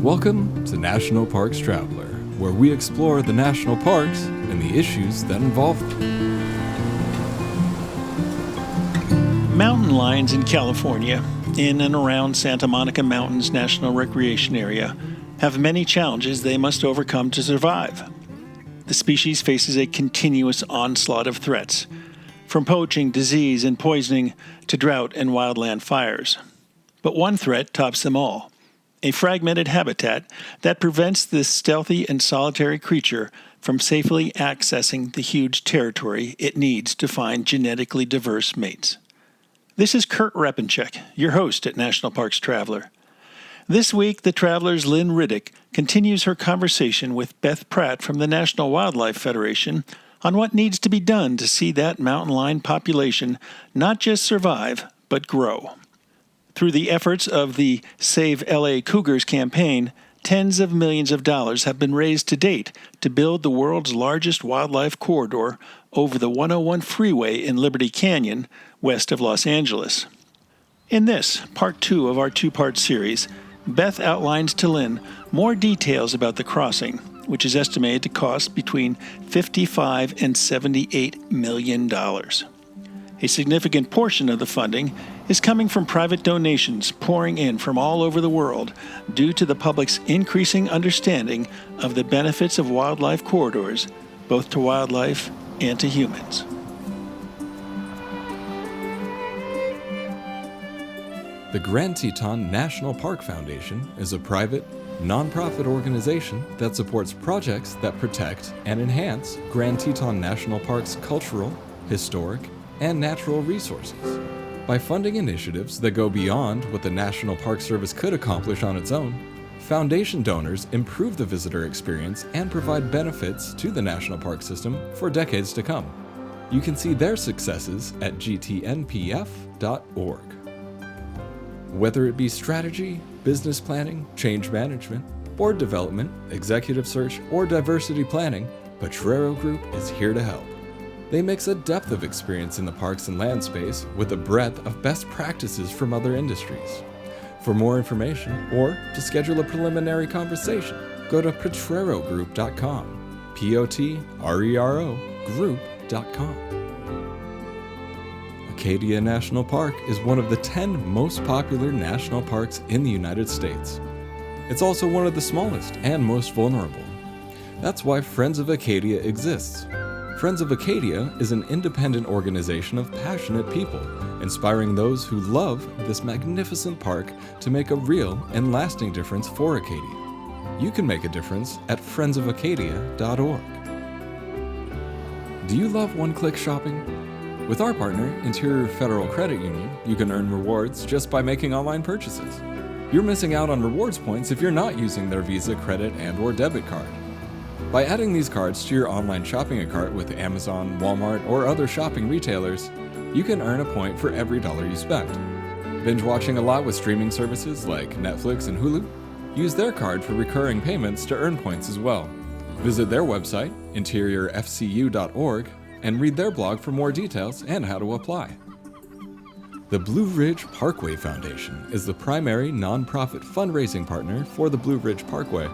Welcome to National Parks Traveler, where we explore the national parks and the issues that involve them. Mountain lions in California, in and around Santa Monica Mountains National Recreation Area, have many challenges they must overcome to survive. The species faces a continuous onslaught of threats, from poaching, disease, and poisoning to drought and wildland fires. But one threat tops them all: a fragmented habitat that prevents this stealthy and solitary creature from safely accessing the huge territory it needs to find genetically diverse mates. This is Kurt Repenchek, your host at National Parks Traveler. This week, the Traveler's Lynn Riddick continues her conversation with Beth Pratt from the National Wildlife Federation on what needs to be done to see that mountain lion population not just survive, but grow. Through the efforts of the Save LA Cougars campaign, tens of millions of dollars have been raised to date to build the world's largest wildlife corridor over the 101 Freeway in Liberty Canyon, west of Los Angeles. In this, part 2 of our two-part series, Beth outlines to Lynn more details about the crossing, which is estimated to cost between $55 and $78 million. A significant portion of the funding is coming from private donations pouring in from all over the world due to the public's increasing understanding of the benefits of wildlife corridors, both to wildlife and to humans. The Grand Teton National Park Foundation is a private, nonprofit organization that supports projects that protect and enhance Grand Teton National Park's cultural, historic, and natural resources. By funding initiatives that go beyond what the National Park Service could accomplish on its own, foundation donors improve the visitor experience and provide benefits to the national park system for decades to come. You can see their successes at gtnpf.org. Whether it be strategy, business planning, change management, board development, executive search, or diversity planning, Potrero Group is here to help. They mix a depth of experience in the parks and land space with a breadth of best practices from other industries. For more information or to schedule a preliminary conversation, go to potrerogroup.com, P-O-T-R-E-R-O group.com. Acadia National Park is one of the 10 most popular national parks in the United States. It's also one of the smallest and most vulnerable. That's why Friends of Acadia exists. Friends of Acadia is an independent organization of passionate people, inspiring those who love this magnificent park to make a real and lasting difference for Acadia. You can make a difference at friendsofacadia.org. Do you love one-click shopping? With our partner, Interior Federal Credit Union, you can earn rewards just by making online purchases. You're missing out on rewards points if you're not using their Visa, credit, and/or debit card. By adding these cards to your online shopping cart with Amazon, Walmart, or other shopping retailers, you can earn a point for every dollar you spend. Binge watching a lot with streaming services like Netflix and Hulu? Use their card for recurring payments to earn points as well. Visit their website, interiorfcu.org, and read their blog for more details and how to apply. The Blue Ridge Parkway Foundation is the primary nonprofit fundraising partner for the Blue Ridge Parkway.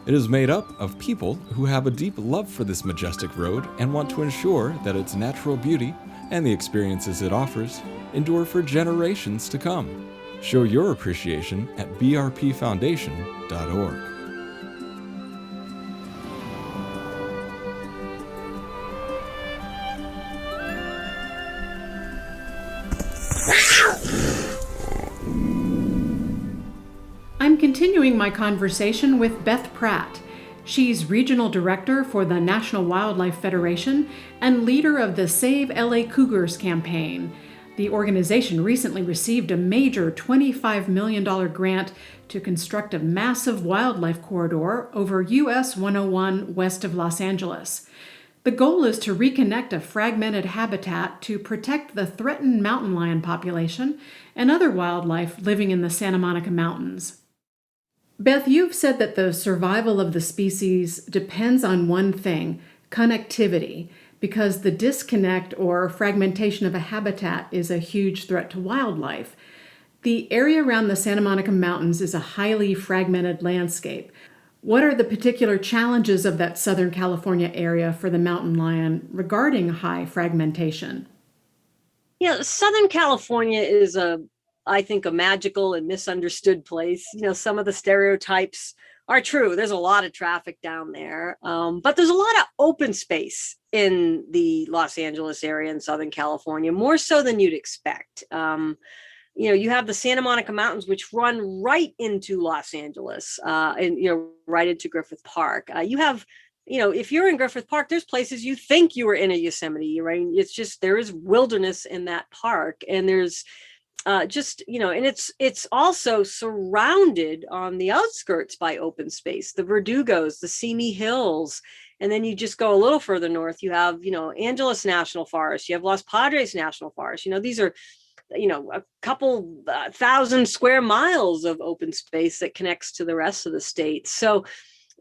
It is made up of people who have a deep love for this majestic road and want to ensure that its natural beauty and the experiences it offers endure for generations to come. Show your appreciation at brpfoundation.org. I'm continuing my conversation with Beth Pratt. She's Regional Director for the National Wildlife Federation and leader of the Save LA Cougars campaign. The organization recently received a major $25 million grant to construct a massive wildlife corridor over US 101 west of Los Angeles. The goal is to reconnect a fragmented habitat to protect the threatened mountain lion population and other wildlife living in the Santa Monica Mountains. Beth, you've said that the survival of the species depends on one thing, connectivity, because the disconnect or fragmentation of a habitat is a huge threat to wildlife. The area around the Santa Monica Mountains is a highly fragmented landscape. What are the particular challenges of that Southern California area for the mountain lion regarding high fragmentation? Yeah, Southern California is I think, a magical and misunderstood place. Some of the stereotypes are true. There's a lot of traffic down there, but there's a lot of open space in the Los Angeles area in Southern California, more so than you'd expect. You have the Santa Monica Mountains, which run right into Los Angeles, and right into Griffith Park. You have, if you're in Griffith Park, there's places you think you were in a Yosemite, right? It's just, there is wilderness in that park, and there's and it's also surrounded on the outskirts by open space, the Verdugos, the Simi Hills. And then you just go a little further north, you have, Angeles National Forest, you have Los Padres National Forest. These are, a couple thousand square miles of open space that connects to the rest of the state. So,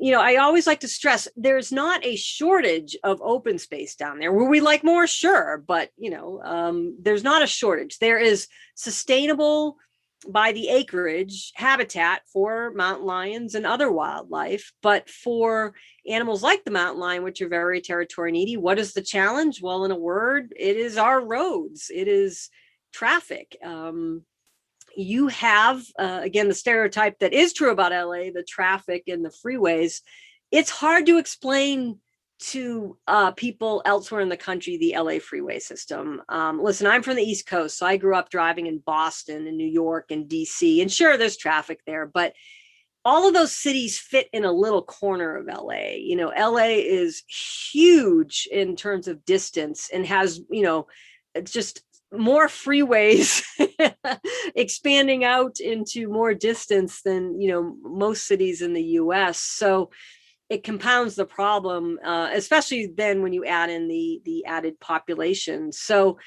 I always like to stress there's not a shortage of open space down there. Were we like more? Sure. But, there's not a shortage. There is sustainable by the acreage habitat for mountain lions and other wildlife. But for animals like the mountain lion, which are very territory needy, what is the challenge? Well, in a word, it is our roads. It is traffic. You have, again, the stereotype that is true about LA, the traffic and the freeways. It's hard to explain to people elsewhere in the country, the LA freeway system. Listen, I'm from the East Coast, so I grew up driving in Boston and New York and DC. And sure, there's traffic there, but all of those cities fit in a little corner of LA. LA is huge in terms of distance and has, just more freeways expanding out into more distance than most cities in the US. So it compounds the problem, especially then when you add in the added population. So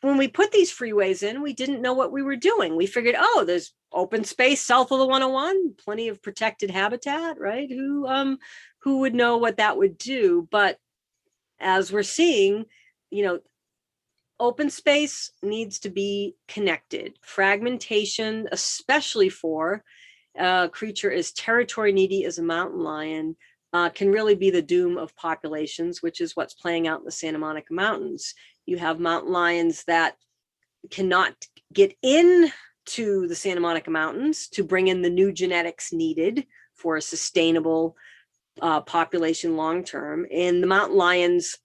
when we put these freeways in, we didn't know what we were doing. We figured, there's open space south of the 101, plenty of protected habitat, right? Who would know what that would do? But as we're seeing, open space needs to be connected. Fragmentation, especially for a creature as territory needy as a mountain lion, can really be the doom of populations, which is what's playing out in the Santa Monica Mountains. You have mountain lions that cannot get into the Santa Monica Mountains to bring in the new genetics needed for a sustainable population long-term. And the mountain lions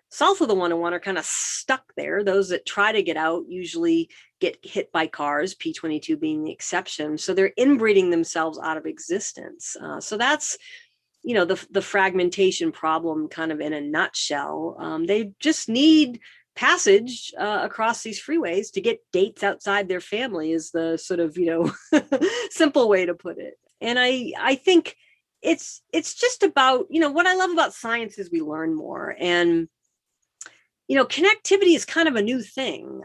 south of the 101 are kind of stuck there. Those that try to get out usually get hit by cars, P22 being the exception. So they're inbreeding themselves out of existence. So that's, the fragmentation problem kind of in a nutshell. They just need passage across these freeways to get dates outside their family is the sort of, simple way to put it. And I think it's just about, what I love about science is we learn more. And connectivity is kind of a new thing.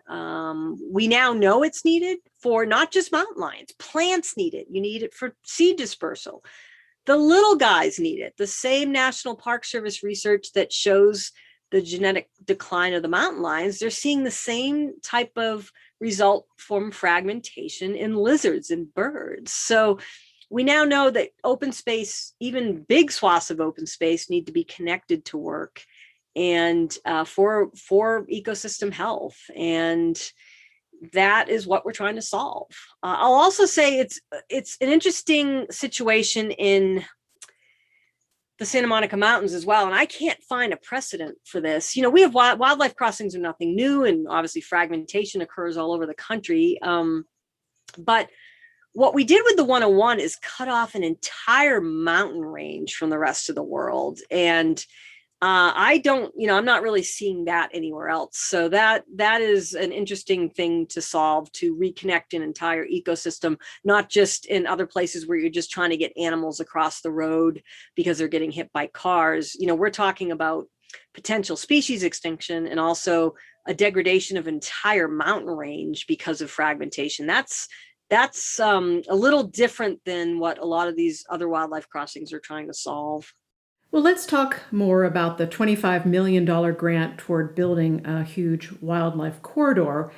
We now know it's needed for not just mountain lions, plants need it. You need it for seed dispersal. The little guys need it. The same National Park Service research that shows the genetic decline of the mountain lions, they're seeing the same type of result from fragmentation in lizards and birds. So we now know that open space, even big swaths of open space, need to be connected to work and for ecosystem health. And that is what we're trying to solve. I'll also say it's an interesting situation in the Santa Monica Mountains as well. And I can't find a precedent for this. We have wildlife crossings are nothing new, and obviously fragmentation occurs all over the country. But what we did with the 101 is cut off an entire mountain range from the rest of the world. And I'm not really seeing that anywhere else. So that is an interesting thing to solve, to reconnect an entire ecosystem, not just in other places where you're just trying to get animals across the road because they're getting hit by cars. We're talking about potential species extinction and also a degradation of entire mountain range because of fragmentation. That's a little different than what a lot of these other wildlife crossings are trying to solve. Well, let's talk more about the $25 million grant toward building a huge wildlife corridor.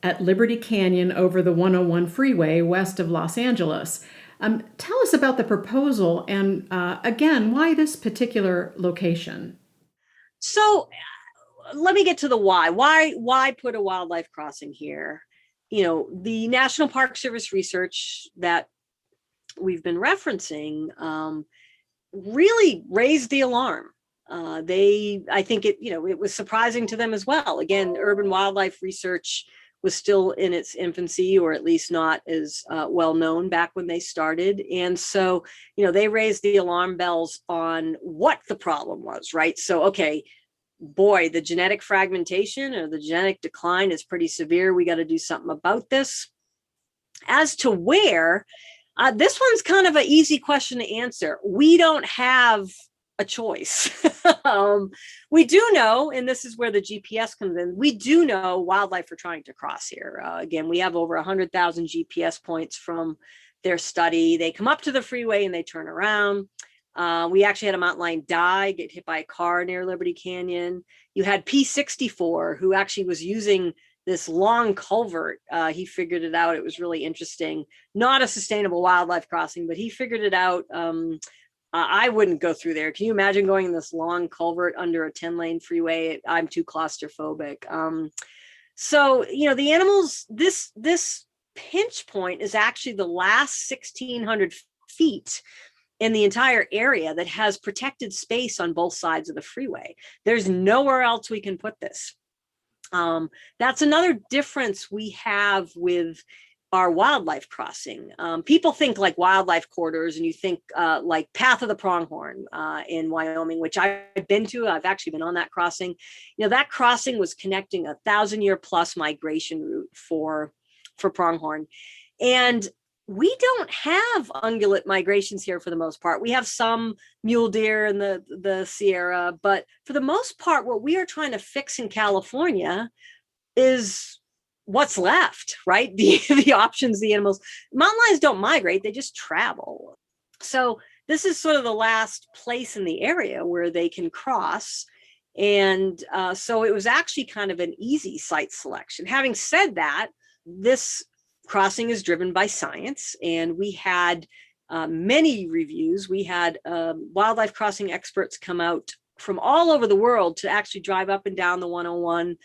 at Liberty Canyon over the 101 freeway west of Los Angeles. Tell us about the proposal and, again, why this particular location? So let me get to the why. Why put a wildlife crossing here? The National Park Service research that we've been referencing really raised the alarm. I think it was surprising to them as well. Again, urban wildlife research was still in its infancy, or at least not as well known back when they started. And so, they raised the alarm bells on what the problem was, right? So, okay, boy, the genetic fragmentation or the genetic decline is pretty severe. We got to do something about this. As to where, this one's kind of an easy question to answer. We don't have a choice. We do know, and this is where the GPS comes in, we do know wildlife are trying to cross here. Again, we have over 100,000 GPS points from their study. They come up to the freeway and they turn around. We actually had a mountain lion get hit by a car near Liberty Canyon. You had P64, who actually was using this long culvert. He figured it out. It was really interesting. Not a sustainable wildlife crossing, but he figured it out. I wouldn't go through there. Can you imagine going in this long culvert under a 10-lane freeway? I'm too claustrophobic. So, the animals, this pinch point is actually the last 1,600 feet in the entire area that has protected space on both sides of the freeway. There's nowhere else we can put this. That's another difference we have with our wildlife crossing. People think like wildlife corridors, and you think like Path of the Pronghorn in Wyoming, which I've been to. I've actually been on that crossing. That crossing was connecting a 1,000-year-plus migration route for pronghorn. And we don't have ungulate migrations here for the most part. We have some mule deer in the Sierra, but for the most part, what we are trying to fix in California is what's left, right? The options, the animals. Mountain lions don't migrate, they just travel. So this is sort of the last place in the area where they can cross. And so it was actually kind of an easy site selection. Having said that, this crossing is driven by science, and we had many reviews. We had wildlife crossing experts come out from all over the world to actually drive up and down the 101,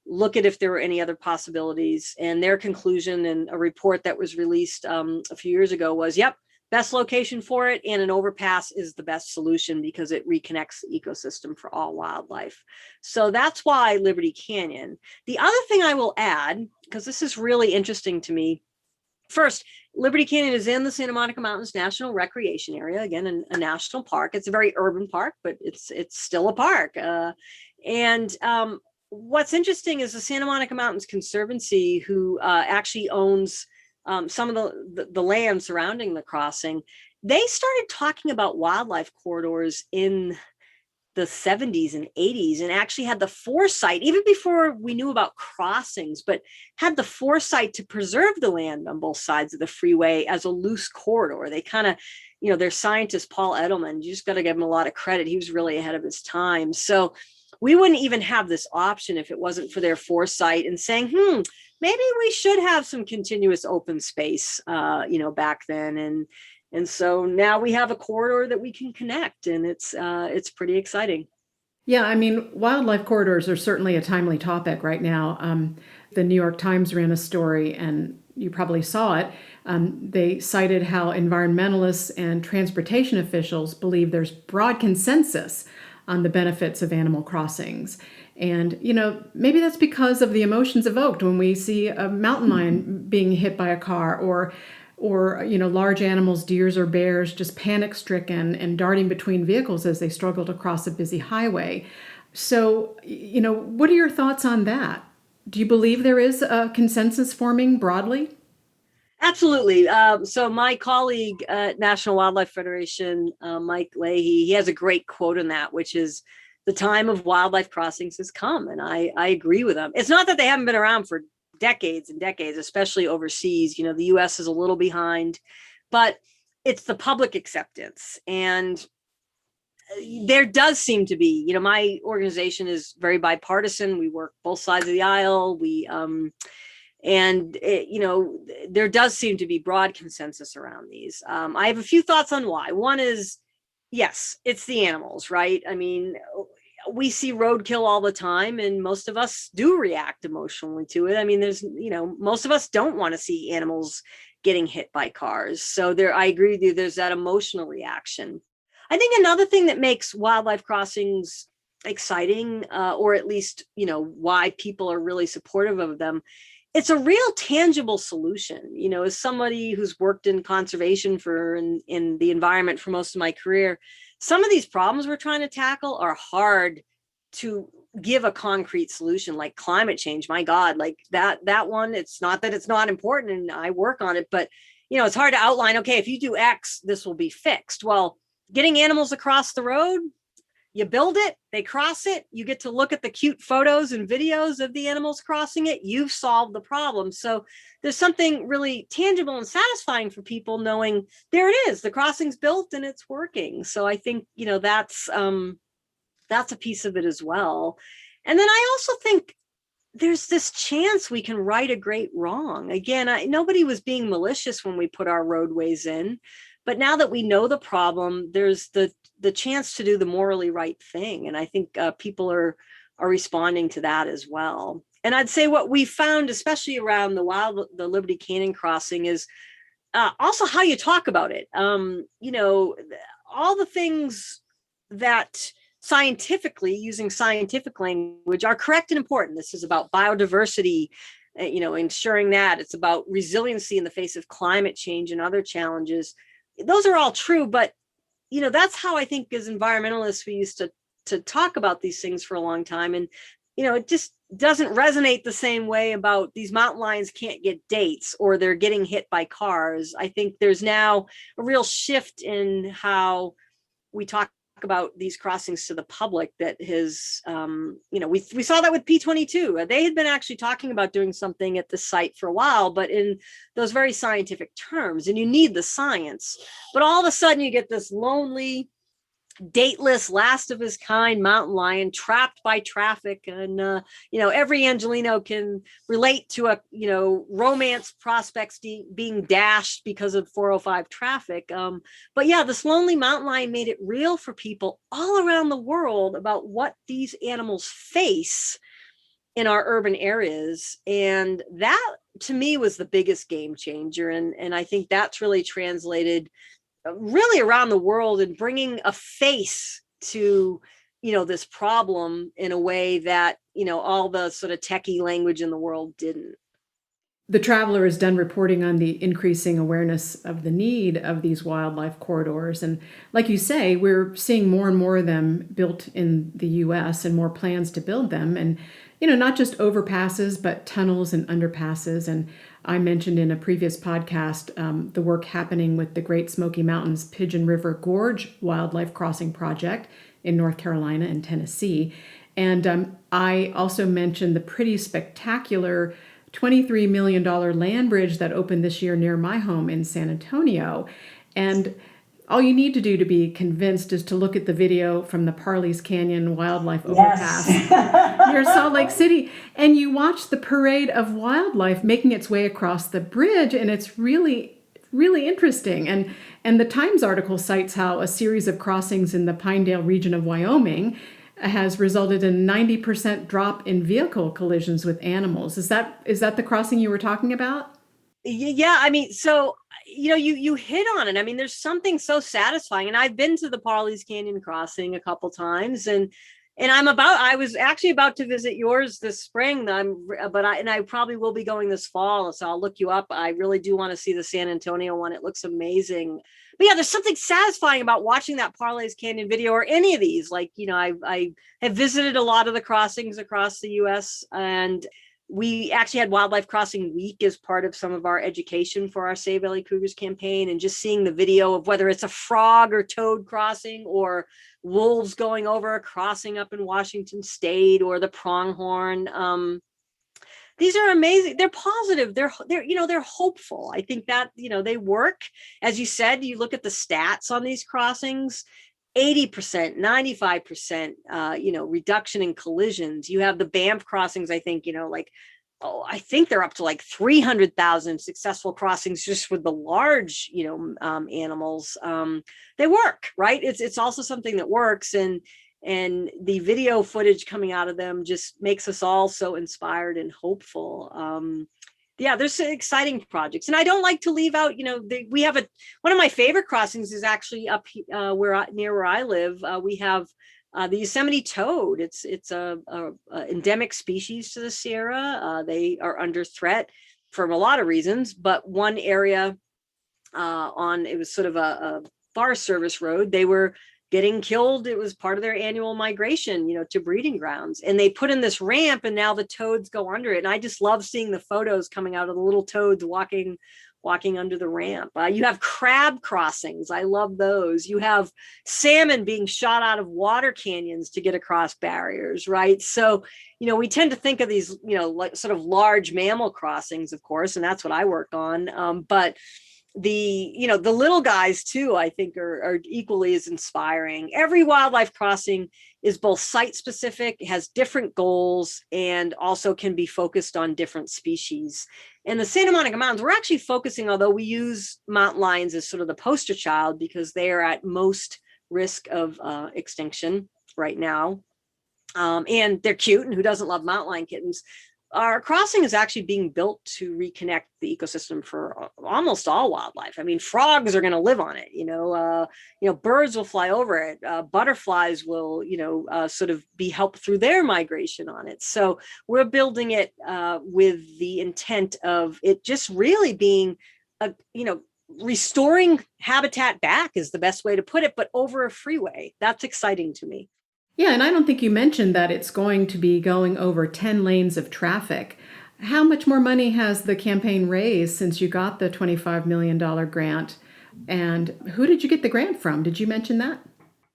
look at if there were any other possibilities. And their conclusion in a report that was released a few years ago was, yep, best location for it, and an overpass is the best solution because it reconnects the ecosystem for all wildlife. So that's why Liberty Canyon. The other thing I will add, because this is really interesting to me, first, Liberty Canyon is in the Santa Monica Mountains National Recreation Area, again, a national park. It's a very urban park, but it's still a park. And what's interesting is the Santa Monica Mountains Conservancy, who actually owns some of the land surrounding the crossing, they started talking about wildlife corridors in the 70s and 80s, and actually had the foresight, even before we knew about crossings, but had the foresight to preserve the land on both sides of the freeway as a loose corridor. They kind of, their scientist, Paul Edelman, you just got to give him a lot of credit. He was really ahead of his time. So we wouldn't even have this option if it wasn't for their foresight and saying, maybe we should have some continuous open space, back then. And so now we have a corridor that we can connect, and it's pretty exciting. Yeah, I mean, wildlife corridors are certainly a timely topic right now. The New York Times ran a story, and you probably saw it. They cited how environmentalists and transportation officials believe there's broad consensus on the benefits of animal crossings. And, maybe that's because of the emotions evoked when we see a mountain lion being hit by a car, or large animals, deers or bears, just panic-stricken and darting between vehicles as they struggle to cross a busy highway. So, what are your thoughts on that? Do you believe there is a consensus forming broadly? Absolutely. So my colleague at National Wildlife Federation, Mike Leahy, he has a great quote on that, which is, the time of wildlife crossings has come. And I agree with him. It's not that they haven't been around for decades and decades, especially overseas. The US is a little behind, but it's the public acceptance. And there does seem to be, my organization is very bipartisan. We work both sides of the aisle. And there does seem to be broad consensus around these. I have a few thoughts on why. One is, yes, it's the animals, right? I mean, we see roadkill all the time, and most of us do react emotionally to it. I mean, most of us don't want to see animals getting hit by cars. So I agree with you, there's that emotional reaction. I think another thing that makes wildlife crossings exciting, or at least, why people are really supportive of them, it's a real tangible solution. As somebody who's worked in conservation in the environment for most of my career, some of these problems we're trying to tackle are hard to give a concrete solution, like climate change. My God, like that one, it's not that it's not important and I work on it, but it's hard to outline, okay, if you do X, this will be fixed. Well, getting animals across the road, you build it, they cross it, you get to look at the cute photos and videos of the animals crossing it, you've solved the problem. So there's something really tangible and satisfying for people knowing there it is, the crossing's built and it's working. So I think, that's a piece of it as well. And then I also think there's this chance we can right a great wrong. Again, nobody was being malicious when we put our roadways in, but now that we know the problem, there's the chance to do the morally right thing. And I think people are responding to that as well. And I'd say what we found, especially around the Liberty Canyon crossing, is also how you talk about it. All the things that scientifically, using scientific language, are correct and important. This is about biodiversity, ensuring that it's about resiliency in the face of climate change and other challenges. Those are all true, but that's how I think as environmentalists we used to talk about these things for a long time. And it just doesn't resonate the same way about these mountain lions can't get dates or they're getting hit by cars. I think there's now a real shift in how we talk about these crossings to the public that has, we saw that with P22. They had been actually talking about doing something at the site for a while, but in those very scientific terms, and you need the science. But all of a sudden you get this lonely, dateless, last of his kind mountain lion trapped by traffic. And, every Angelino can relate to a, romance prospects being dashed because of 405 traffic. But yeah, this lonely mountain lion made it real for people all around the world about what these animals face in our urban areas. And that to me was the biggest game changer. And I think that's really translated really around the world and bringing a face to, this problem in a way that, all the sort of techie language in the world didn't. The Traveler is done reporting on the increasing awareness of the need of these wildlife corridors. And like you say, we're seeing more and more of them built in the U.S. and more plans to build them. And, not just overpasses, but tunnels and underpasses. And I mentioned in a previous podcast the work happening with the Great Smoky Mountains Pigeon River Gorge Wildlife Crossing Project in North Carolina and Tennessee. And I also mentioned the pretty spectacular $23 million land bridge that opened this year near my home in San Antonio. And all you need to do to be convinced is to look at the video from the Parley's Canyon Wildlife Overpass near Salt Lake City, and you watch the parade of wildlife making its way across the bridge, and it's really, really interesting. And the Times article cites how a series of crossings in the Pinedale region of Wyoming has resulted in a 90% drop in vehicle collisions with animals. Is that the crossing you were talking about? Yeah, I mean, so you hit on it. I mean, there's something so satisfying, and I've been to the Parley's Canyon crossing a couple times, and I was actually about to visit yours this spring. I probably will be going this fall, so I'll look you up. I really do want to see the San Antonio one. It looks amazing. But yeah, there's something satisfying about watching that Parley's Canyon video or any of these. Like, I have visited a lot of the crossings across the U.S., and we actually had Wildlife Crossing Week as part of some of our education for our Save LA Cougars campaign, and just seeing the video of whether it's a frog or toad crossing or wolves going over a crossing up in Washington State or the pronghorn. These are amazing. They're positive. They're hopeful. I think that, they work. As you said, you look at the stats on these crossings, 80%, 95%, reduction in collisions. You have the Banff crossings, I think, like I think they're up to like 300,000 successful crossings just with the large, animals. They work, right? It's also something that works, and the video footage coming out of them just makes us all so inspired and hopeful. Yeah, there's exciting projects, and I don't like to leave out. We have one of my favorite crossings is actually up near where I live. We have the Yosemite toad. It's a endemic species to the Sierra. They are under threat from a lot of reasons, but one area it was sort of a Forest Service road. They were getting killed. It was part of their annual migration, to breeding grounds. And they put in this ramp, and now the toads go under it. And I just love seeing the photos coming out of the little toads walking under the ramp. You have crab crossings. I love those. You have salmon being shot out of water canyons to get across barriers, right? So, we tend to think of these, like sort of large mammal crossings, of course, and that's what I work on. But the little guys too, I think are equally as inspiring. Every wildlife crossing is both site specific, has different goals, and also can be focused on different species. And the Santa Monica Mountains, we're actually focusing, although we use mountain lions as sort of the poster child because they are at most risk of extinction right now. And they're cute, and who doesn't love mountain lion kittens? Our crossing is actually being built to reconnect the ecosystem for almost all wildlife. I mean, frogs are going to live on it. Birds will fly over it. Butterflies will, sort of be helped through their migration on it. So we're building it with the intent of it just really being, restoring habitat back is the best way to put it, but over a freeway. That's exciting to me. Yeah, and I don't think you mentioned that it's going to be going over 10 lanes of traffic. How much more money has the campaign raised since you got the $25 million grant? And who did you get the grant from? Did you mention that?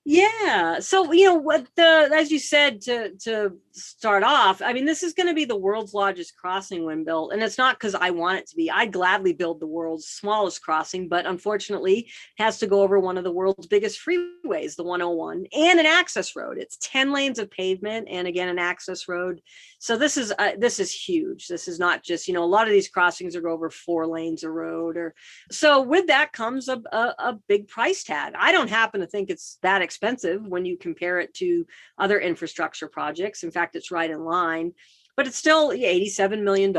Yeah. So, as you said, to start off, I mean, this is going to be the world's largest crossing when built. And it's not because I want it to be. I'd gladly build the world's smallest crossing, but unfortunately it has to go over one of the world's biggest freeways, the 101, and an access road. It's 10 lanes of pavement and again, an access road. So this is huge. This is not just, a lot of these crossings are over 4 lanes of road so with that comes a big price tag. I don't happen to think it's that expensive when you compare it to other infrastructure projects. In fact, it's right in line, but it's still $87 million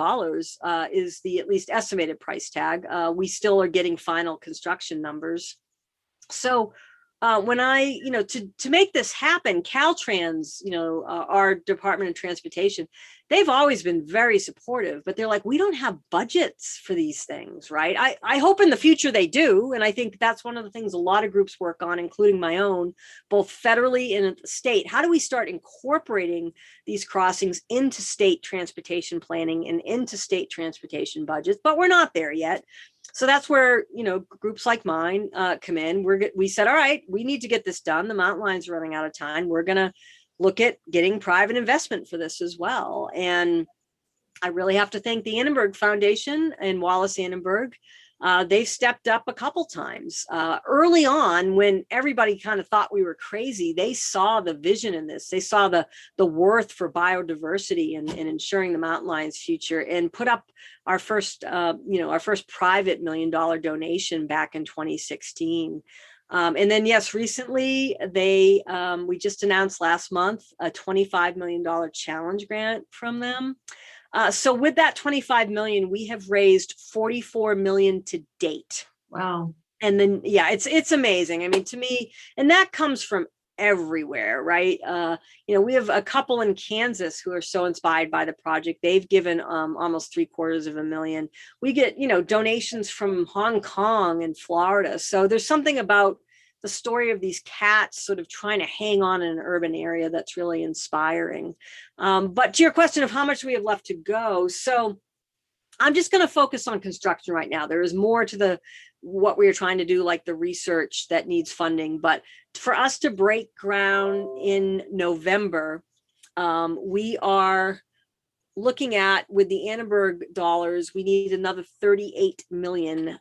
is the at least estimated price tag. We still are getting final construction numbers. So when I, to make this happen, Caltrans, our Department of Transportation, they've always been very supportive, but they're like, we don't have budgets for these things, right? I hope in the future they do. And I think that's one of the things a lot of groups work on, including my own, both federally and at the state. How do we start incorporating these crossings into state transportation planning and into state transportation budgets? But we're not there yet. So that's where, groups like mine come in. We said, all right, we need to get this done. The mountain lions are running out of time. We're going to look at getting private investment for this as well. And I really have to thank the Annenberg Foundation and Wallace Annenberg. They've stepped up a couple times. Early on, when everybody kind of thought we were crazy, they saw the vision in this. They saw the worth for biodiversity and ensuring the mountain lion's future, and put up our first private $1 million donation back in 2016. And then, yes, recently we just announced last month a $25 million challenge grant from them. So with that 25 million, we have raised 44 million to date. Wow. And then, yeah, it's amazing. I mean, to me, and that comes from everywhere, right? We have a couple in Kansas who are so inspired by the project. They've given almost $750,000. We get, donations from Hong Kong and Florida. So there's something about the story of these cats sort of trying to hang on in an urban area that's really inspiring. But to your question of how much we have left to go, so I'm just going to focus on construction right now. There is more to what we are trying to do, like the research that needs funding. But for us to break ground in November, we are looking at, with the Annenberg dollars, we need another 38 million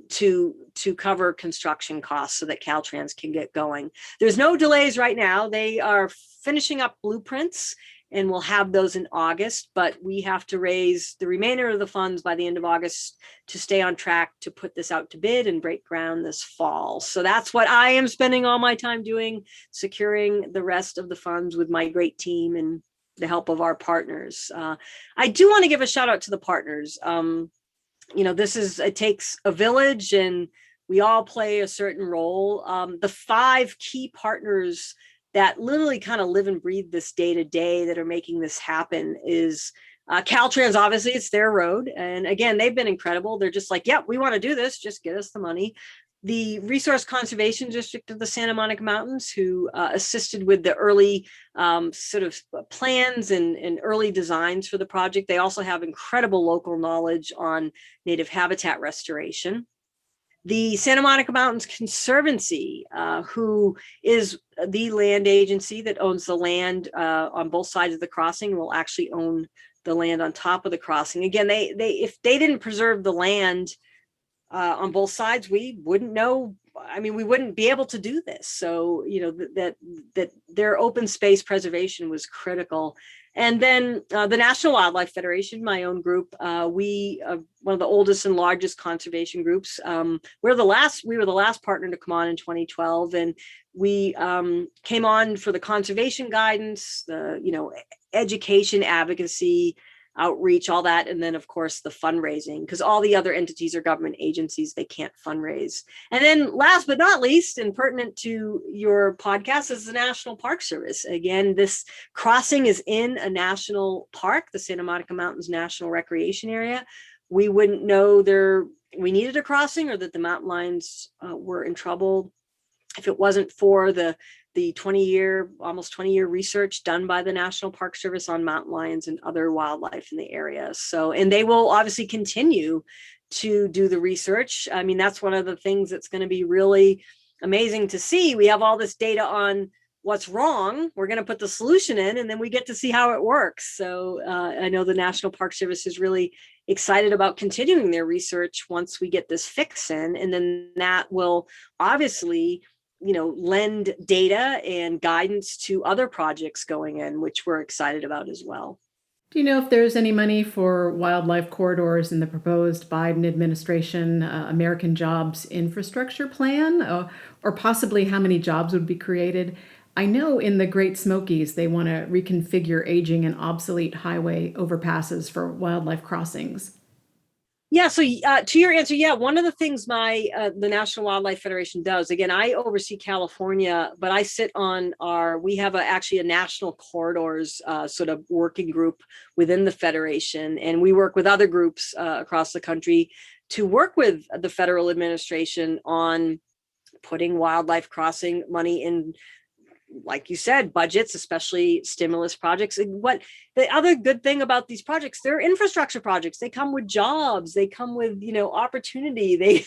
to cover construction costs so that Caltrans can get going. There's no delays right now. They are finishing up blueprints and we'll have those in August, but we have to raise the remainder of the funds by the end of August to stay on track to put this out to bid and break ground this fall. So that's what I am spending all my time doing, securing the rest of the funds with my great team and the help of our partners. I do want to give a shout out to the partners. It takes a village, and we all play a certain role. The 5 key partners that literally kind of live and breathe this day to day that are making this happen is Caltrans. Obviously, it's their road. And again, they've been incredible. They're just like, we want to do this. Just get us the money. The Resource Conservation District of the Santa Monica Mountains, who assisted with the early sort of plans and early designs for the project. They also have incredible local knowledge on native habitat restoration. The Santa Monica Mountains Conservancy, who is the land agency that owns the land on both sides of the crossing, will actually own the land on top of the crossing. Again, if they didn't preserve the land on both sides, we wouldn't know. I mean, we wouldn't be able to do this. So, that their open space preservation was critical. And then the National Wildlife Federation, my own group, we one of the oldest and largest conservation groups. We were the last partner to come on in 2012, and we came on for the conservation guidance, the education, advocacy, outreach, all that. And then, of course, the fundraising, because all the other entities are government agencies. They can't fundraise. And then last but not least, and pertinent to your podcast, is the National Park Service. Again, this crossing is in a national park, the Santa Monica Mountains National Recreation Area. We wouldn't know we needed a crossing or that the mountain lions were in trouble if it wasn't for the almost 20 year research done by the National Park Service on mountain lions and other wildlife in the area. So, and they will obviously continue to do the research. I mean, that's one of the things that's going to be really amazing to see. We have all this data on what's wrong. We're going to put the solution in, and then we get to see how it works. So I know the National Park Service is really excited about continuing their research once we get this fix in, and then that will obviously lend data and guidance to other projects going in, which we're excited about as well. Do you know if there's any money for wildlife corridors in the proposed Biden administration American Jobs Infrastructure Plan, or possibly how many jobs would be created? I know in the Great Smokies, they want to reconfigure aging and obsolete highway overpasses for wildlife crossings. Yeah. So to your answer, one of the things the National Wildlife Federation does, again, I oversee California, but I sit on we have actually a national corridors sort of working group within the Federation. And we work with other groups across the country to work with the federal administration on putting wildlife crossing money in, like you said, budgets, especially stimulus projects. And what the other good thing about these projects, they're infrastructure projects. They come with jobs. They come with, opportunity.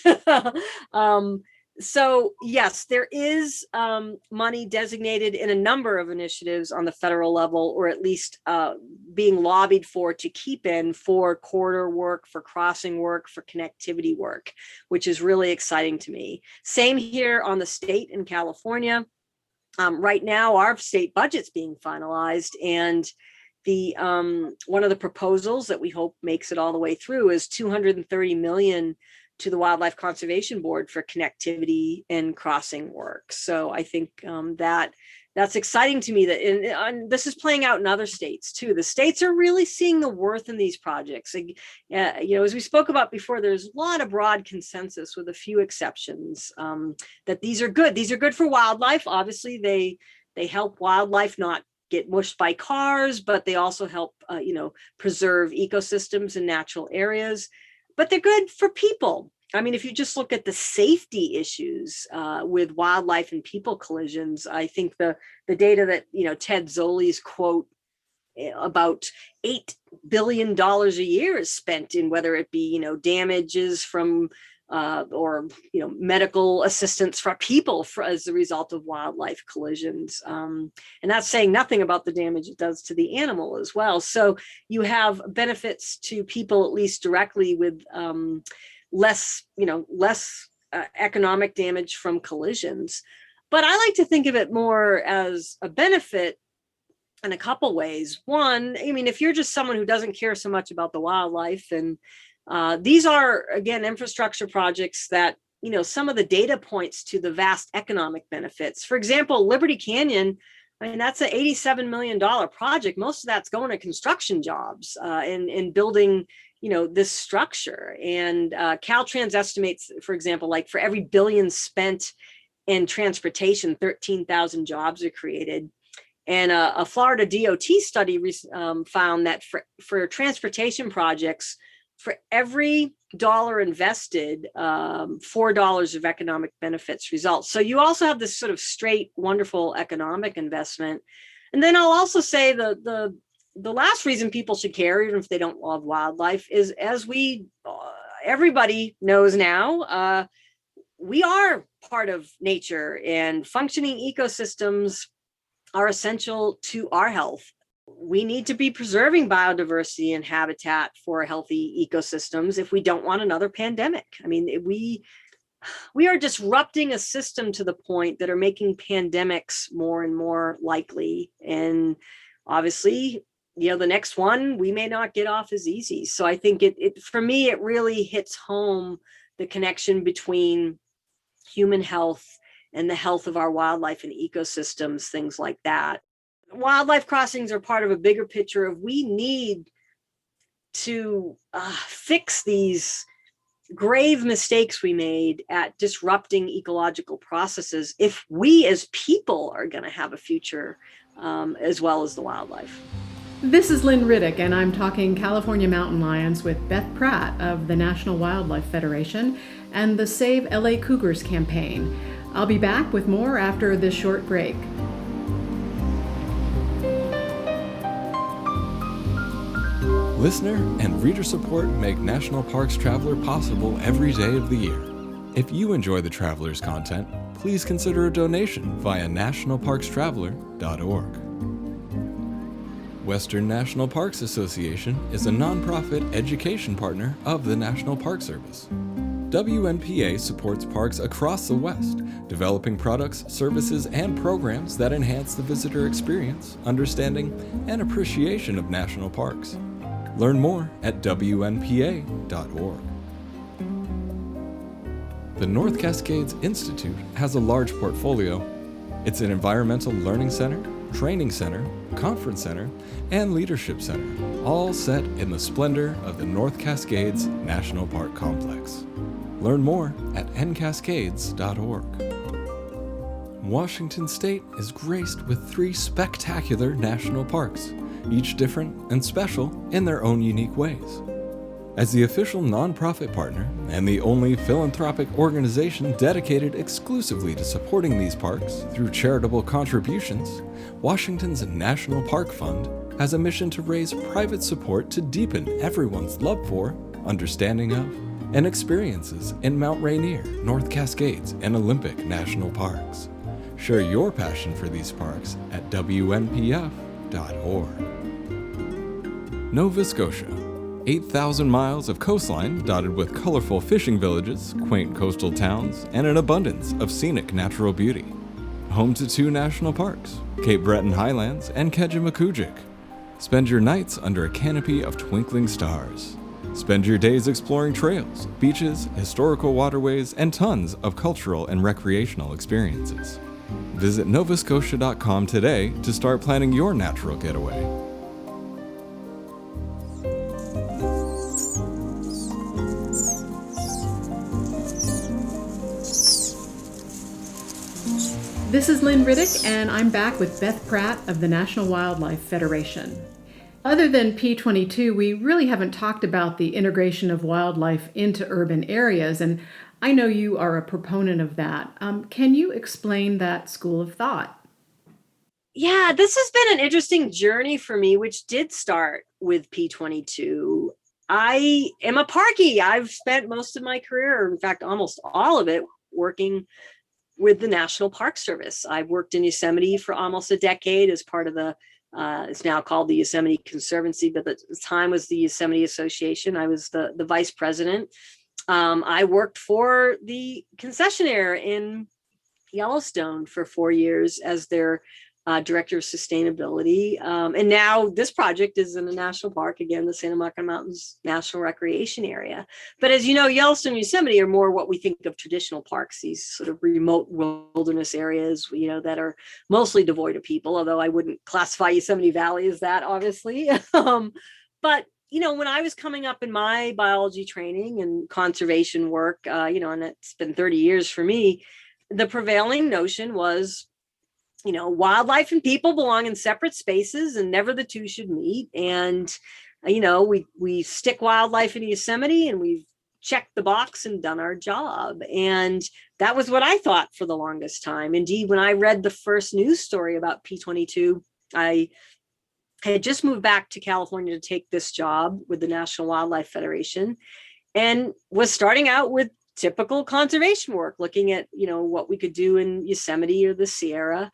So yes, there is money designated in a number of initiatives on the federal level, or at least being lobbied to keep in for corridor work, for crossing work, for connectivity work, which is really exciting to me. Same here on the state in California. Right now, our state budget's being finalized, and the one of the proposals that we hope makes it all the way through is $230 million to the Wildlife Conservation Board for connectivity and crossing work. So I think that's exciting to me that, and this is playing out in other states too. The states are really seeing the worth in these projects. As we spoke about before, there's a lot of broad consensus with a few exceptions that these are good. These are good for wildlife. Obviously, they help wildlife not get mushed by cars, but they also help preserve ecosystems and natural areas. But they're good for people. I mean, if you just look at the safety issues with wildlife and people collisions, I think the data that, Ted Zoli's quote about $8 billion a year is spent in whether it be, damages from or, medical assistance for people as a result of wildlife collisions. And that's saying nothing about the damage it does to the animal as well. So you have benefits to people, at least directly, with less economic damage from collisions. But I like to think of it more as a benefit in a couple ways. One, I mean, if you're just someone who doesn't care so much about the wildlife, and these are, again, infrastructure projects that, some of the data points to the vast economic benefits. For example, Liberty Canyon, I mean, that's an $87 million project. Most of that's going to construction jobs and building, this structure. And Caltrans estimates, for example, like for every billion spent in transportation, 13,000 jobs are created. And a Florida DOT study found that for transportation projects, for every dollar invested, $4 of economic benefits results. So you also have this sort of straight, wonderful economic investment. And then I'll also say the last reason people should care, even if they don't love wildlife, is as everybody knows now, we are part of nature, and functioning ecosystems are essential to our health. We need to be preserving biodiversity and habitat for healthy ecosystems if we don't want another pandemic. I mean, we are disrupting a system to the point that are making pandemics more and more likely. And obviously, the next one we may not get off as easy. So I think it for me, it really hits home the connection between human health and the health of our wildlife and ecosystems, things like that. Wildlife crossings are part of a bigger picture of we need to fix these grave mistakes we made at disrupting ecological processes if we as people are going to have a future, as well as the wildlife. This is Lynn Riddick, and I'm talking California mountain lions with Beth Pratt of the National Wildlife Federation and the Save LA Cougars campaign. I'll be back with more after this short break. Listener and reader support make National Parks Traveler possible every day of the year. If you enjoy the Traveler's content, please consider a donation via nationalparkstraveler.org. Western National Parks Association is a nonprofit education partner of the National Park Service. WNPA supports parks across the West, developing products, services, and programs that enhance the visitor experience, understanding, and appreciation of national parks. Learn more at WNPA.org. The North Cascades Institute has a large portfolio. It's an environmental learning center, training center, conference center, and leadership center, all set in the splendor of the North Cascades National Park Complex. Learn more at ncascades.org. Washington State is graced with 3 spectacular national parks, each different and special in their own unique ways. As the official nonprofit partner and the only philanthropic organization dedicated exclusively to supporting these parks through charitable contributions, Washington's National Park Fund has a mission to raise private support to deepen everyone's love for, understanding of, and experiences in Mount Rainier, North Cascades, and Olympic National Parks. Share your passion for these parks at WNPF.org. Nova Scotia. 8,000 miles of coastline dotted with colorful fishing villages, quaint coastal towns, and an abundance of scenic natural beauty. Home to 2 national parks, Cape Breton Highlands and Kejimkujik. Spend your nights under a canopy of twinkling stars. Spend your days exploring trails, beaches, historical waterways, and tons of cultural and recreational experiences. Visit novascotia.com today to start planning your natural getaway. This is Lynn Riddick, and I'm back with Beth Pratt of the National Wildlife Federation. Other than P22, we really haven't talked about the integration of wildlife into urban areas, and I know you are a proponent of that. Can you explain that school of thought? Yeah, this has been an interesting journey for me, which did start with P22. I am a parkie. I've spent most of my career, in fact, almost all of it, working with the National Park Service. I've worked in Yosemite for almost a decade as part of the, it's now called the Yosemite Conservancy, but at the time was the Yosemite Association. I was the vice president. I worked for the concessionaire in Yellowstone for 4 years as their director of sustainability. And now this project is in a national park, again, the Santa Monica Mountains National Recreation Area. But as you know, Yellowstone and Yosemite are more what we think of traditional parks, these sort of remote wilderness areas, that are mostly devoid of people, although I wouldn't classify Yosemite Valley as that, obviously. But when I was coming up in my biology training and conservation work, and it's been 30 years for me, the prevailing notion was, wildlife and people belong in separate spaces and never the two should meet. And, we stick wildlife in Yosemite and we've checked the box and done our job. And that was what I thought for the longest time. Indeed, when I read the first news story about P22, I had just moved back to California to take this job with the National Wildlife Federation and was starting out with typical conservation work, looking at, what we could do in Yosemite or the Sierra,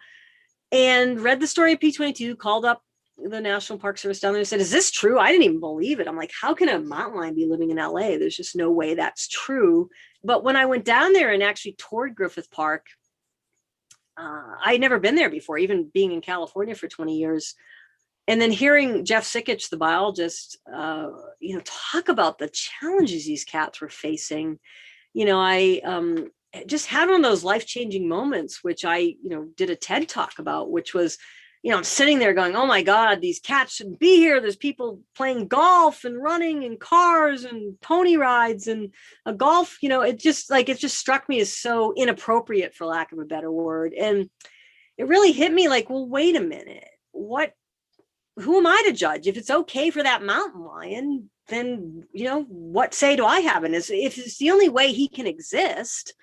and read the story of P22, called up the National Park Service down there and said, is this true? I didn't even believe it. I'm like, how can a mountain lion be living in LA? There's just no way that's true. But when I went down there and actually toured Griffith Park, I'd never been there before, even being in California for 20 years. And then hearing Jeff Sikich, the biologist, talk about the challenges these cats were facing, I just had one of those life-changing moments, which I, did a TED talk about, which was, I'm sitting there going, oh my God, these cats shouldn't be here. There's people playing golf and running and cars and pony rides and a golf, it just struck me as so inappropriate, for lack of a better word. And it really hit me like, well, wait a minute, who am I to judge? If it's okay for that mountain lion, then, what say do I have? And if it's the only way he can exist,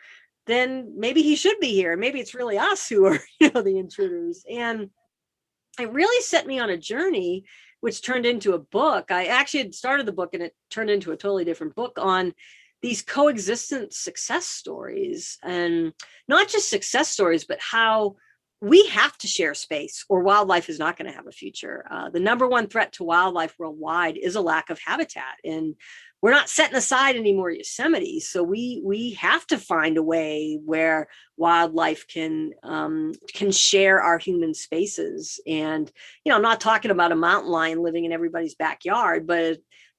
then maybe he should be here. Maybe it's really us who are, the intruders. And it really set me on a journey, which turned into a book. I actually had started the book and it turned into a totally different book on these coexistence success stories, and not just success stories, but how we have to share space or wildlife is not going to have a future. The number one threat to wildlife worldwide is a lack of habitat. And we're not setting aside any more Yosemite. So we have to find a way where wildlife can share our human spaces. And, I'm not talking about a mountain lion living in everybody's backyard, but,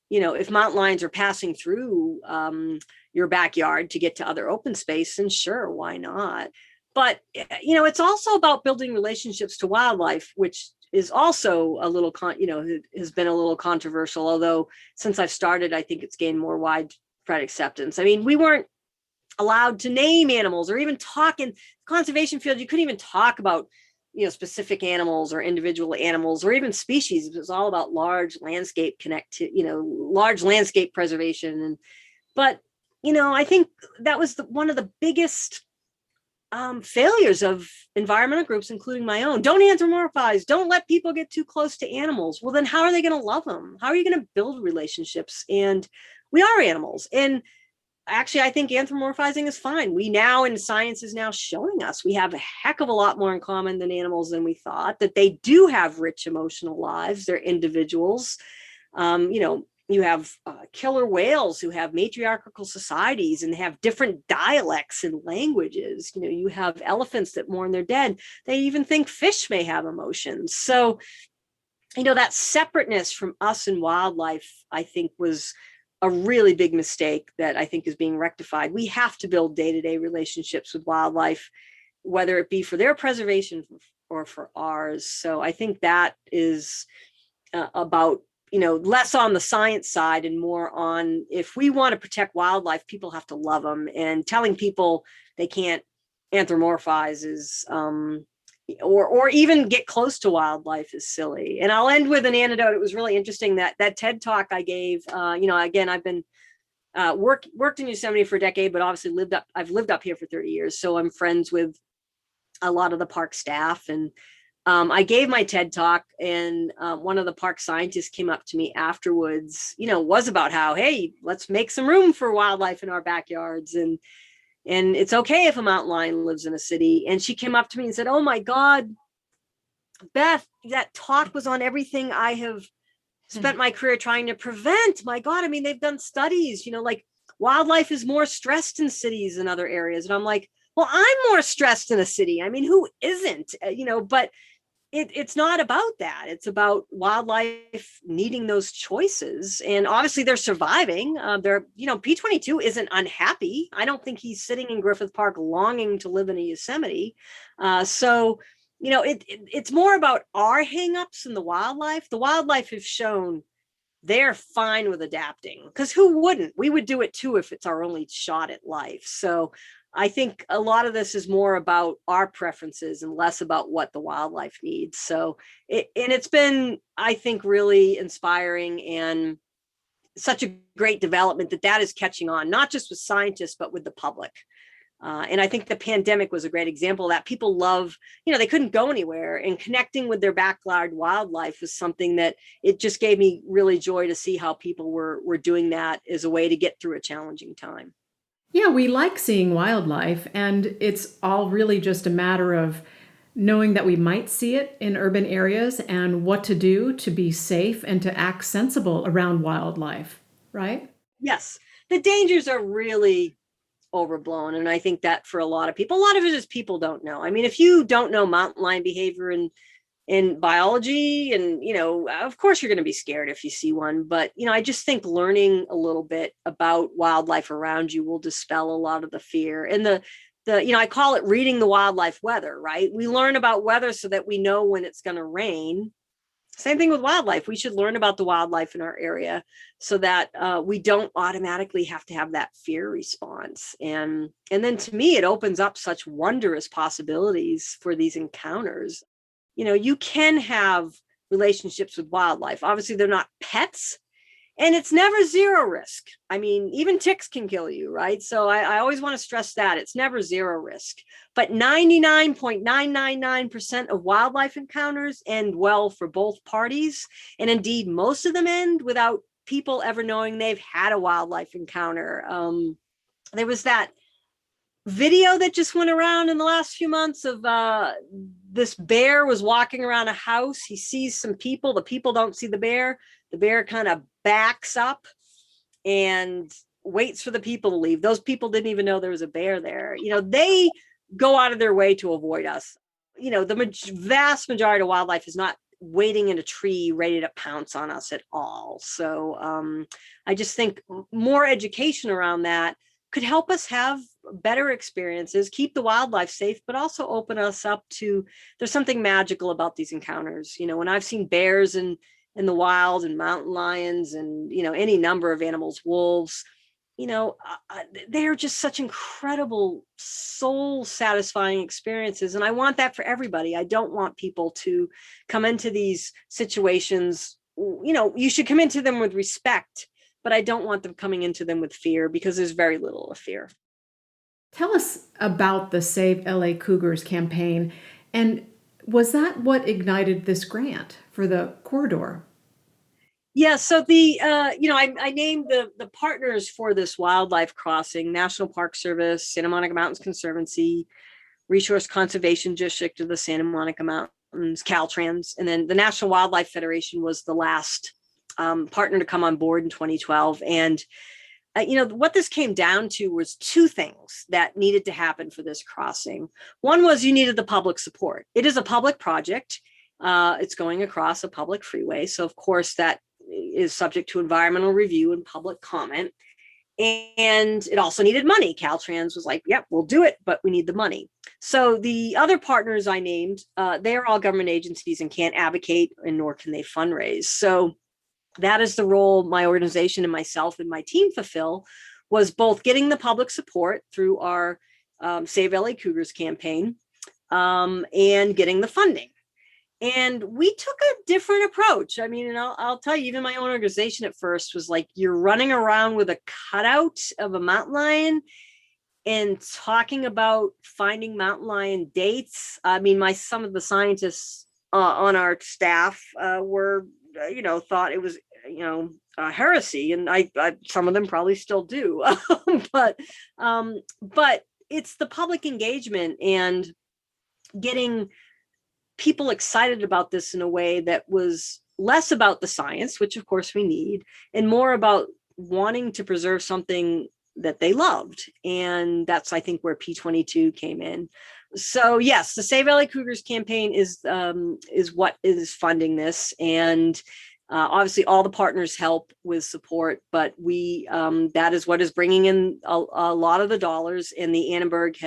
if mountain lions are passing through your backyard to get to other open space, then sure, why not? But, it's also about building relationships to wildlife, which is also a little, has been a little controversial, although since I've started, I think it's gained more widespread acceptance. I mean, we weren't allowed to name animals or even talk in the conservation field. You couldn't even talk about, specific animals or individual animals or even species. It was all about large landscape large landscape preservation. But, I think that was one of the biggest failures of environmental groups, including my own. Don't anthropomorphize. Don't let people get too close to animals. Well, then how are they going to love them? How are you going to build relationships? And we are animals. And actually, I think anthropomorphizing is fine. And science is now showing us we have a heck of a lot more in common than animals than we thought, that they do have rich emotional lives. They're individuals. You have killer whales who have matriarchal societies and have different dialects and languages. You have elephants that mourn their dead. They even think fish may have emotions. So, that separateness from us and wildlife, I think, was a really big mistake that I think is being rectified. We have to build day-to-day relationships with wildlife, whether it be for their preservation or for ours. So I think that is about less on the science side and more on, if we want to protect wildlife, people have to love them, and telling people they can't anthropomorphize is, or even get close to wildlife is silly. And I'll end with an anecdote. It was really interesting that TED talk I gave, again, I've been worked in Yosemite for a decade, but obviously I've lived up here for 30 years. So I'm friends with a lot of the park staff, and I gave my TED talk, and one of the park scientists came up to me afterwards, was about how, hey, let's make some room for wildlife in our backyards. And it's okay if a mountain lion lives in a city. And she came up to me and said, oh my God, Beth, that talk was on everything I have spent my career trying to prevent. My God, I mean, they've done studies, like wildlife is more stressed in cities than other areas. And I'm like, well, I'm more stressed in a city. I mean, who isn't, but it's not about that. It's about wildlife needing those choices. And obviously they're surviving. P22 isn't unhappy. I don't think he's sitting in Griffith Park longing to live in a Yosemite. It's more about our hangups and the wildlife. The wildlife have shown they're fine with adapting, because who wouldn't? We would do it too if it's our only shot at life. So I think a lot of this is more about our preferences and less about what the wildlife needs. So it's been, I think, really inspiring and such a great development that is catching on, not just with scientists, but with the public. And I think the pandemic was a great example of that. People love, they couldn't go anywhere, and connecting with their backyard wildlife was something that it just gave me really joy to see how people were doing that as a way to get through a challenging time. Yeah, we like seeing wildlife, and it's all really just a matter of knowing that we might see it in urban areas and what to do to be safe and to act sensible around wildlife, right? Yes, the dangers are really overblown. And I think that for a lot of it is people don't know. I mean, if you don't know mountain lion behavior in biology, and of course you're going to be scared if you see one, but I just think learning a little bit about wildlife around you will dispel a lot of the fear. And the I call it reading the wildlife weather, right? We learn about weather so that we know when it's going to rain. Same thing with wildlife. We should learn about the wildlife in our area so that we don't automatically have to have that fear response. And then to me, it opens up such wondrous possibilities for these encounters. You can have relationships with wildlife. Obviously, they're not pets, and it's never zero risk. I mean, even ticks can kill you, right? So I always want to stress that it's never zero risk. But 99.999% of wildlife encounters end well for both parties. And indeed, most of them end without people ever knowing they've had a wildlife encounter. There was that video that just went around in the last few months of this bear was walking around a house. He sees some people. The people don't see the bear. The bear kind of backs up and waits for the people to leave. Those people didn't even know there was a bear there. They go out of their way to avoid us. The vast majority of wildlife is not waiting in a tree ready to pounce on us at all. So I just think more education around that could help us have better experiences, keep the wildlife safe, but also open us up to, there's something magical about these encounters. When I've seen bears in the wild and mountain lions and, any number of animals, wolves, they're just such incredible soul satisfying experiences. And I want that for everybody. I don't want people to come into these situations. You should come into them with respect, but I don't want them coming into them with fear, because there's very little of fear. Tell us about the Save LA Cougars campaign, and was that what ignited this grant for the corridor? Yeah, so I named the partners for this wildlife crossing: National Park Service, Santa Monica Mountains Conservancy, Resource Conservation District of the Santa Monica Mountains, Caltrans, and then the National Wildlife Federation was the last partner to come on board in 2012. And what this came down to was two things that needed to happen for this crossing. One was you needed the public support. It is a public project. It's going across a public freeway. So of course that is subject to environmental review and public comment. And it also needed money. Caltrans was like, yep, we'll do it, but we need the money. So the other partners I named, they are all government agencies and can't advocate, and nor can they fundraise. So that is the role my organization and myself and my team fulfill, was both getting the public support through our Save LA Cougars campaign and getting the funding. And we took a different approach. I mean, and I'll tell you, even my own organization at first was like, you're running around with a cutout of a mountain lion and talking about finding mountain lion dates. I mean, some of the scientists on our staff were, thought it was, heresy, and I some of them probably still do. But it's the public engagement and getting people excited about this in a way that was less about the science, which of course we need, and more about wanting to preserve something that they loved. And that's, I think, where P22 came in. So yes, the Save LA Cougars campaign is what is funding this. And obviously all the partners help with support, but we that is what is bringing in a lot of the dollars. And the Annenberg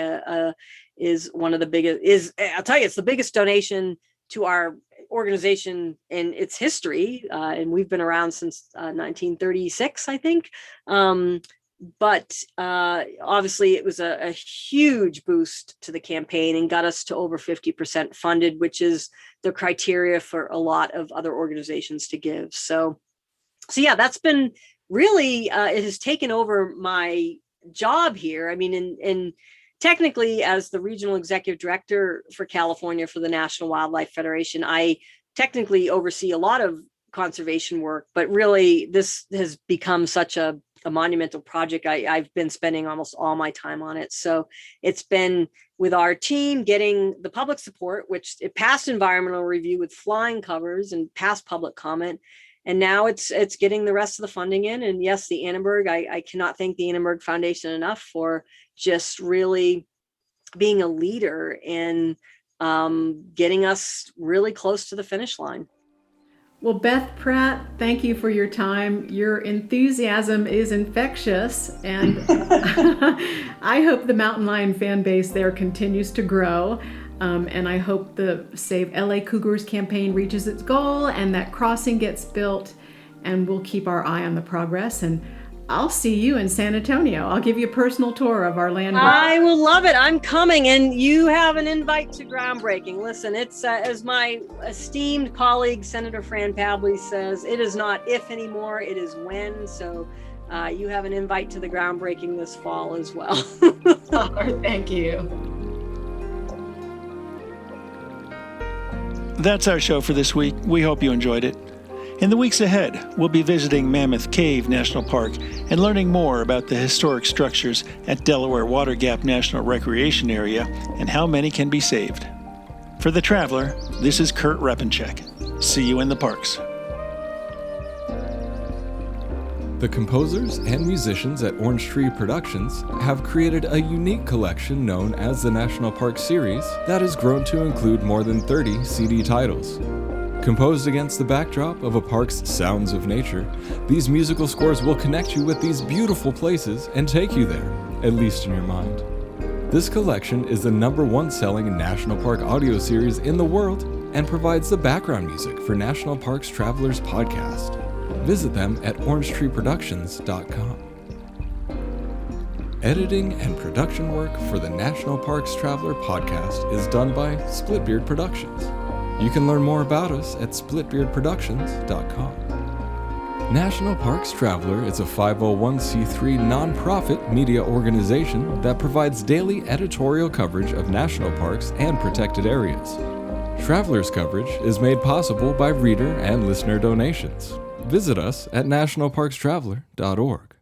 is one of the biggest, I'll tell you, it's the biggest donation to our organization in its history. And we've been around since 1936, I think. But obviously it was a huge boost to the campaign and got us to over 50% funded, which is the criteria for a lot of other organizations to give. So yeah, that's been really, it has taken over my job here. I mean, and technically as the regional executive director for California for the National Wildlife Federation, I technically oversee a lot of conservation work, but really this has become such a monumental project. I've been spending almost all my time on it. So it's been with our team getting the public support, which it passed environmental review with flying covers and passed public comment. And now it's getting the rest of the funding in. And yes, the Annenberg, I cannot thank the Annenberg Foundation enough for just really being a leader in getting us really close to the finish line. Well, Beth Pratt, thank you for your time. Your enthusiasm is infectious, and I hope the Mountain Lion fan base there continues to grow. And I hope the Save LA Cougars campaign reaches its goal and that crossing gets built, and we'll keep our eye on the progress. And I'll see you in San Antonio. I'll give you a personal tour of our landmark. I will love it. I'm coming, and you have an invite to groundbreaking. Listen, it's as my esteemed colleague, Senator Fran Pabley says, it is not if anymore, it is when. So you have an invite to the groundbreaking this fall as well. Oh, thank you. That's our show for this week. We hope you enjoyed it. In the weeks ahead, we'll be visiting Mammoth Cave National Park and learning more about the historic structures at Delaware Water Gap National Recreation Area and how many can be saved. For The Traveler, this is Kurt Repenchek. See you in the parks. The composers and musicians at Orange Tree Productions have created a unique collection known as the National Park Series that has grown to include more than 30 CD titles. Composed against the backdrop of a park's sounds of nature, these musical scores will connect you with these beautiful places and take you there, at least in your mind. This collection is the #1 selling national park audio series in the world and provides the background music for National Parks Travelers podcast. Visit them at orangetreeproductions.com. Editing and production work for the National Parks Traveler podcast is done by Splitbeard Productions. You can learn more about us at splitbeardproductions.com. National Parks Traveler is a 501c3 nonprofit media organization that provides daily editorial coverage of national parks and protected areas. Traveler's coverage is made possible by reader and listener donations. Visit us at nationalparkstraveler.org.